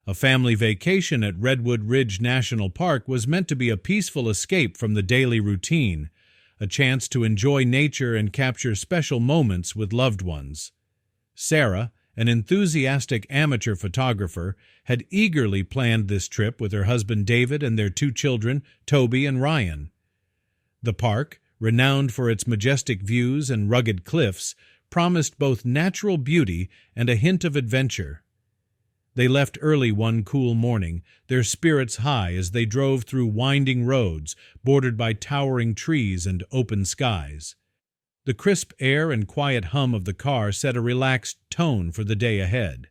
A family vacation at Redwood Ridge National Park was meant to be a peaceful escape from the daily routine, a chance to enjoy nature and capture special moments with loved ones. Sarah, an enthusiastic amateur photographer, had eagerly planned this trip with her husband David and their two children, Toby and Ryan. The park, renowned for its majestic views and rugged cliffs, promised both natural beauty and a hint of adventure. They left early one cool morning, their spirits high as they drove through winding roads bordered by towering trees and open skies. The crisp air and quiet hum of the car set a relaxed tone for the day ahead.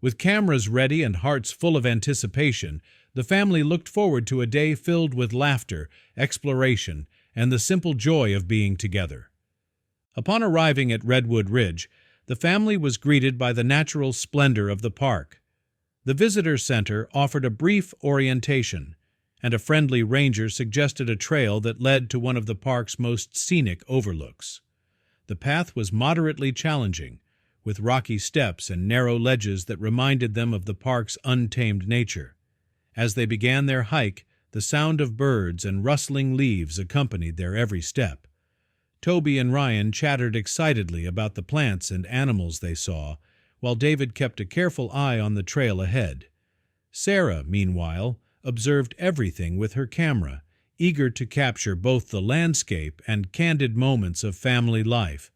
With cameras ready and hearts full of anticipation, the family looked forward to a day filled with laughter, exploration, and the simple joy of being together. Upon arriving at Redwood Ridge, the family was greeted by the natural splendor of the park. The visitor center offered a brief orientation, and a friendly ranger suggested a trail that led to one of the park's most scenic overlooks. The path was moderately challenging, with rocky steps and narrow ledges that reminded them of the park's untamed nature. As they began their hike, the sound of birds and rustling leaves accompanied their every step. Toby and Ryan chattered excitedly about the plants and animals they saw, while David kept a careful eye on the trail ahead. Sarah, meanwhile, observed everything with her camera, eager to capture both the landscape and candid moments of family life.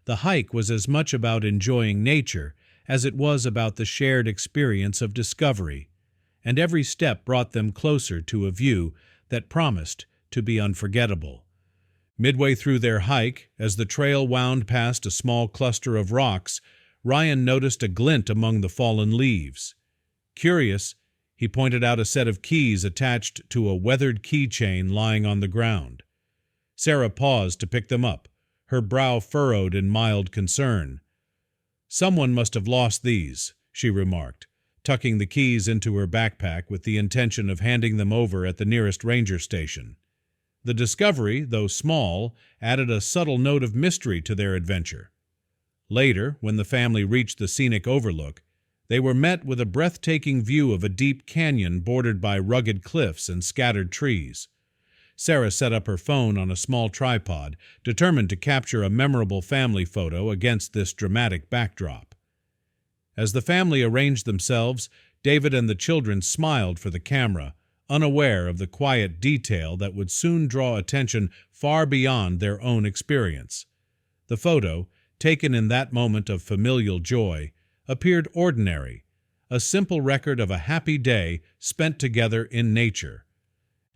The hike was as much about enjoying nature as it was about the shared experience of discovery, and every step brought them closer to a view that promised to be unforgettable. Midway through their hike, as the trail wound past a small cluster of rocks, Ryan noticed a glint among the fallen leaves. Curious, he pointed out a set of keys attached to a weathered keychain lying on the ground. Sarah paused to pick them up, her brow furrowed in mild concern. "Someone must have lost these," she remarked, tucking the keys into her backpack with the intention of handing them over at the nearest ranger station. The discovery, though small, added a subtle note of mystery to their adventure. Later, when the family reached the scenic overlook, they were met with a breathtaking view of a deep canyon bordered by rugged cliffs and scattered trees. Sarah set up her phone on a small tripod, determined to capture a memorable family photo against this dramatic backdrop. As the family arranged themselves, David and the children smiled for the camera, unaware of the quiet detail that would soon draw attention far beyond their own experience. The photo, taken in that moment of familial joy, appeared ordinary, a simple record of a happy day spent together in nature.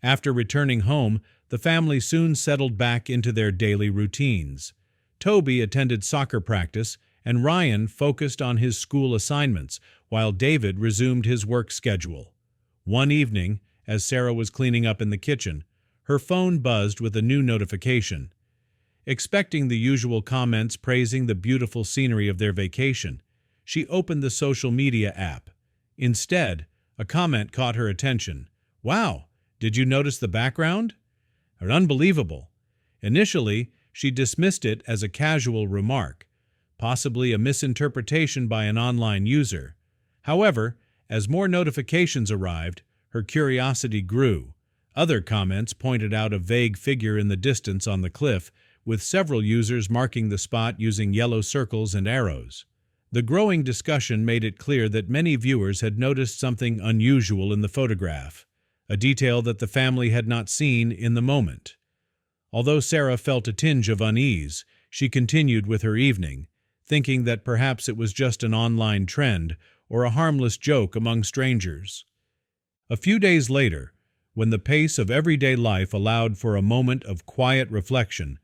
After returning home, the family soon settled back into their daily routines. Toby attended soccer practice, and Ryan focused on his school assignments, while David resumed his work schedule. One evening, as Sarah was cleaning up in the kitchen, her phone buzzed with a new notification. Expecting the usual comments praising the beautiful scenery of their vacation, she opened the social media app. Instead, a comment caught her attention. "Wow, did you notice the background?" Unbelievable. Initially, she dismissed it as a casual remark, possibly a misinterpretation by an online user. However, as more notifications arrived, her curiosity grew. Other comments pointed out a vague figure in the distance on the cliff, with several users marking the spot using yellow circles and arrows. The growing discussion made it clear that many viewers had noticed something unusual in the photograph, a detail that the family had not seen in the moment. Although Sarah felt a tinge of unease, she continued with her evening, thinking that perhaps it was just an online trend or a harmless joke among strangers. A few days later, when the pace of everyday life allowed for a moment of quiet reflection,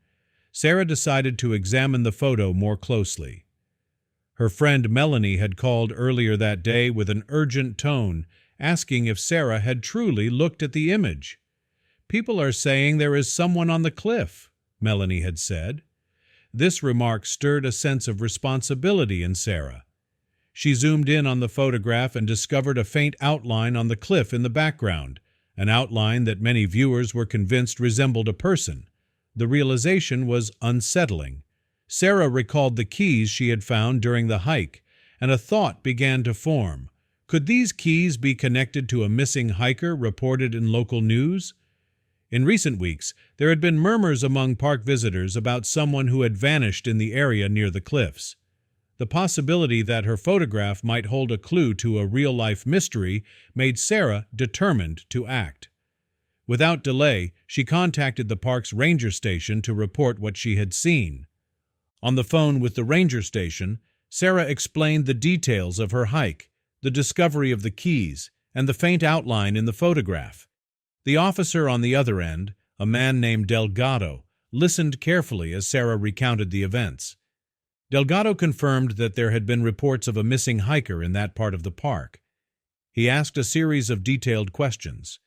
Sarah decided to examine the photo more closely. Her friend Melanie had called earlier that day with an urgent tone, asking if Sarah had truly looked at the image. "People are saying there is someone on the cliff," Melanie had said. This remark stirred a sense of responsibility in Sarah. She zoomed in on the photograph and discovered a faint outline on the cliff in the background, an outline that many viewers were convinced resembled a person. The realization was unsettling. Sarah recalled the keys she had found during the hike, and a thought began to form. Could these keys be connected to a missing hiker reported in local news? In recent weeks, there had been murmurs among park visitors about someone who had vanished in the area near the cliffs. The possibility that her photograph might hold a clue to a real-life mystery made Sarah determined to act. Without delay, she contacted the park's ranger station to report what she had seen. On the phone with the ranger station, Sarah explained the details of her hike, the discovery of the keys, and the faint outline in the photograph. The officer on the other end, a man named Delgado, listened carefully as Sarah recounted the events. Delgado confirmed that there had been reports of a missing hiker in that part of the park. He asked a series of detailed questions: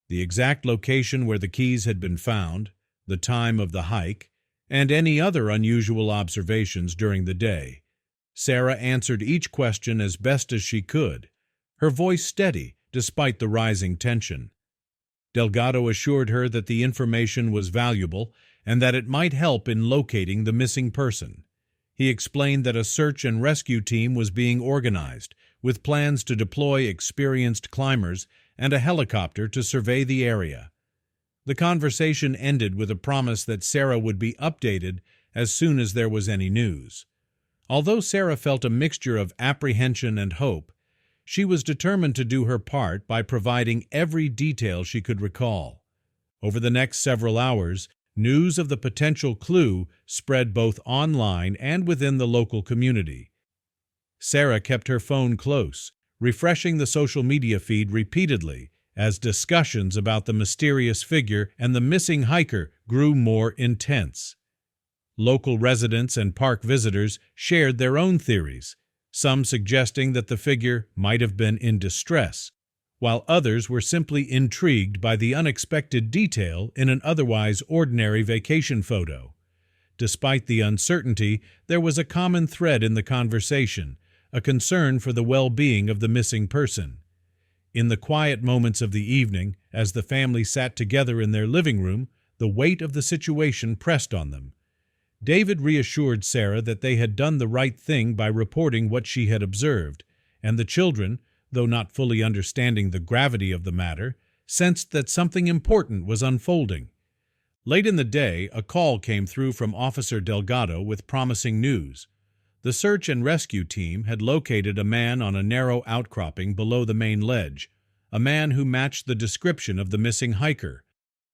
the exact location where the keys had been found, the time of the hike, and any other unusual observations during the day. Sarah answered each question as best as she could, her voice steady despite the rising tension. Delgado assured her that the information was valuable and that it might help in locating the missing person. He explained that a search and rescue team was being organized, with plans to deploy experienced climbers and a helicopter to survey the area. The conversation ended with a promise that Sarah would be updated as soon as there was any news. Although Sarah felt a mixture of apprehension and hope, she was determined to do her part by providing every detail she could recall. Over the next several hours, news of the potential clue spread both online and within the local community. Sarah kept her phone close, refreshing the social media feed repeatedly as discussions about the mysterious figure and the missing hiker grew more intense. Local residents and park visitors shared their own theories, some suggesting that the figure might have been in distress, while others were simply intrigued by the unexpected detail in an otherwise ordinary vacation photo. Despite the uncertainty, there was a common thread in the conversation, a concern for the well-being of the missing person. In the quiet moments of the evening, as the family sat together in their living room, the weight of the situation pressed on them. David reassured Sarah that they had done the right thing by reporting what she had observed, and the children, though not fully understanding the gravity of the matter, sensed that something important was unfolding. Late in the day, a call came through from Officer Delgado with promising news. The search and rescue team had located a man on a narrow outcropping below the main ledge, a man who matched the description of the missing hiker.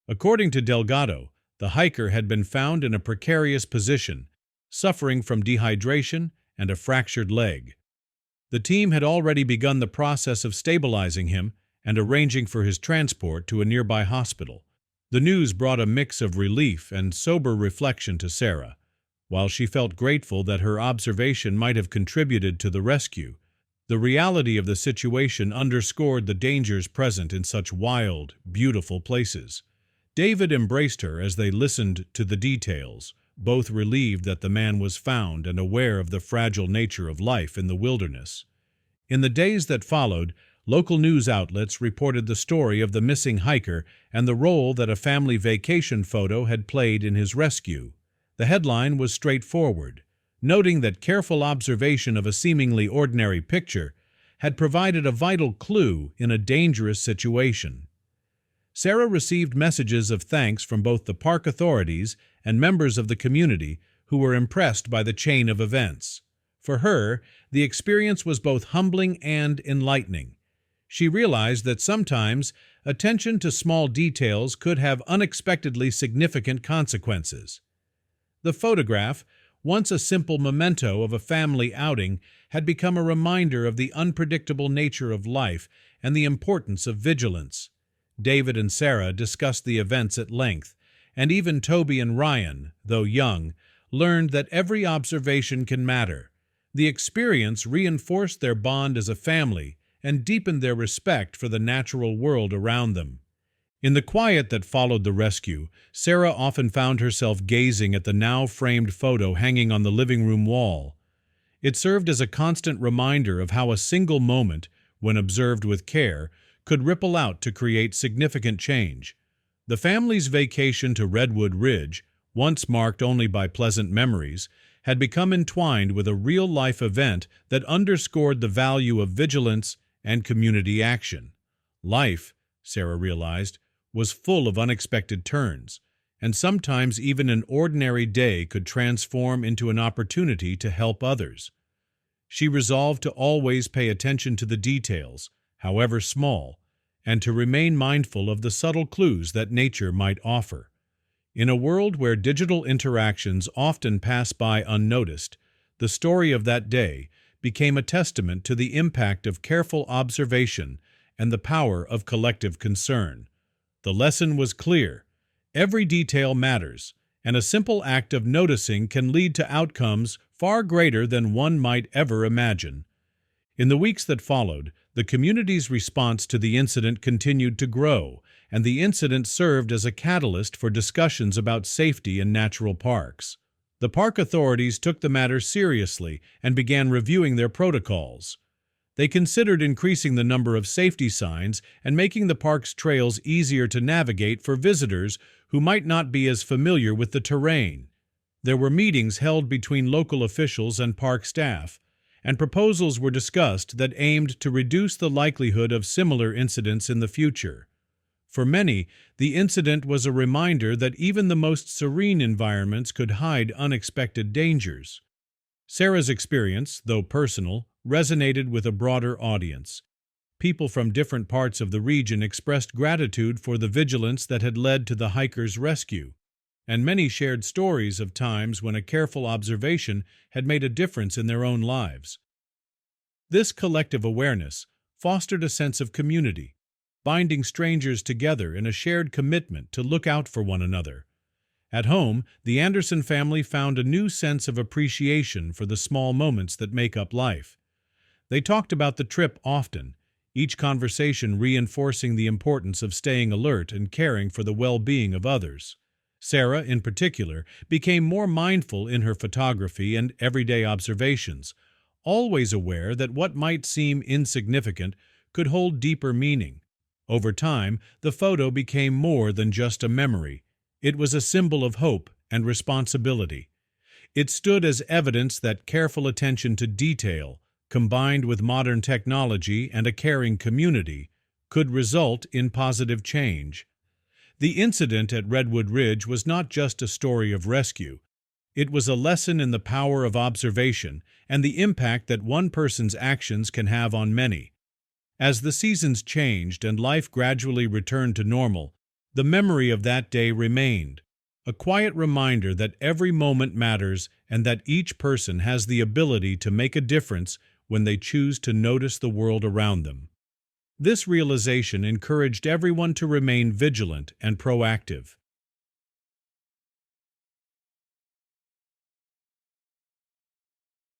According to Delgado, the hiker had been found in a precarious position, suffering from dehydration and a fractured leg. The team had already begun the process of stabilizing him and arranging for his transport to a nearby hospital. The news brought a mix of relief and sober reflection to Sarah. While she felt grateful that her observation might have contributed to the rescue, the reality of the situation underscored the dangers present in such wild, beautiful places. David embraced her as they listened to the details, both relieved that the man was found and aware of the fragile nature of life in the wilderness. In the days that followed, local news outlets reported the story of the missing hiker and the role that a family vacation photo had played in his rescue. The headline was straightforward, noting that careful observation of a seemingly ordinary picture had provided a vital clue in a dangerous situation. Sarah received messages of thanks from both the park authorities and members of the community who were impressed by the chain of events. For her, the experience was both humbling and enlightening. She realized that sometimes attention to small details could have unexpectedly significant consequences. The photograph, once a simple memento of a family outing, had become a reminder of the unpredictable nature of life and the importance of vigilance. David and Sarah discussed the events at length, and even Toby and Ryan, though young, learned that every observation can matter. The experience reinforced their bond as a family and deepened their respect for the natural world around them. In the quiet that followed the rescue, Sarah often found herself gazing at the now-framed photo hanging on the living room wall. It served as a constant reminder of how a single moment, when observed with care, could ripple out to create significant change. The family's vacation to Redwood Ridge, once marked only by pleasant memories, had become entwined with a real-life event that underscored the value of vigilance and community action. Life, Sarah realized, was full of unexpected turns, and sometimes even an ordinary day could transform into an opportunity to help others. She resolved to always pay attention to the details, however small, and to remain mindful of the subtle clues that nature might offer. In a world where digital interactions often pass by unnoticed, the story of that day became a testament to the impact of careful observation and the power of collective concern. The lesson was clear. Every detail matters, and a simple act of noticing can lead to outcomes far greater than one might ever imagine. In the weeks that followed, the community's response to the incident continued to grow, and the incident served as a catalyst for discussions about safety in natural parks. The park authorities took the matter seriously and began reviewing their protocols. They considered increasing the number of safety signs and making the park's trails easier to navigate for visitors who might not be as familiar with the terrain. There were meetings held between local officials and park staff, and proposals were discussed that aimed to reduce the likelihood of similar incidents in the future. For many, the incident was a reminder that even the most serene environments could hide unexpected dangers. Sarah's experience, though personal, resonated with a broader audience. People from different parts of the region expressed gratitude for the vigilance that had led to the hikers' rescue, and many shared stories of times when a careful observation had made a difference in their own lives. This collective awareness fostered a sense of community, binding strangers together in a shared commitment to look out for one another. At home, the Anderson family found a new sense of appreciation for the small moments that make up life. They talked about the trip often, each conversation reinforcing the importance of staying alert and caring for the well-being of others. Sarah, in particular, became more mindful in her photography and everyday observations, always aware that what might seem insignificant could hold deeper meaning. Over time, the photo became more than just a memory. It was a symbol of hope and responsibility. It stood as evidence that careful attention to detail, combined with modern technology and a caring community, could result in positive change. The incident at Redwood Ridge was not just a story of rescue. It was a lesson in the power of observation and the impact that one person's actions can have on many. As the seasons changed and life gradually returned to normal, the memory of that day remained, a quiet reminder that every moment matters and that each person has the ability to make a difference when they choose to notice the world around them. This realization encouraged everyone to remain vigilant and proactive.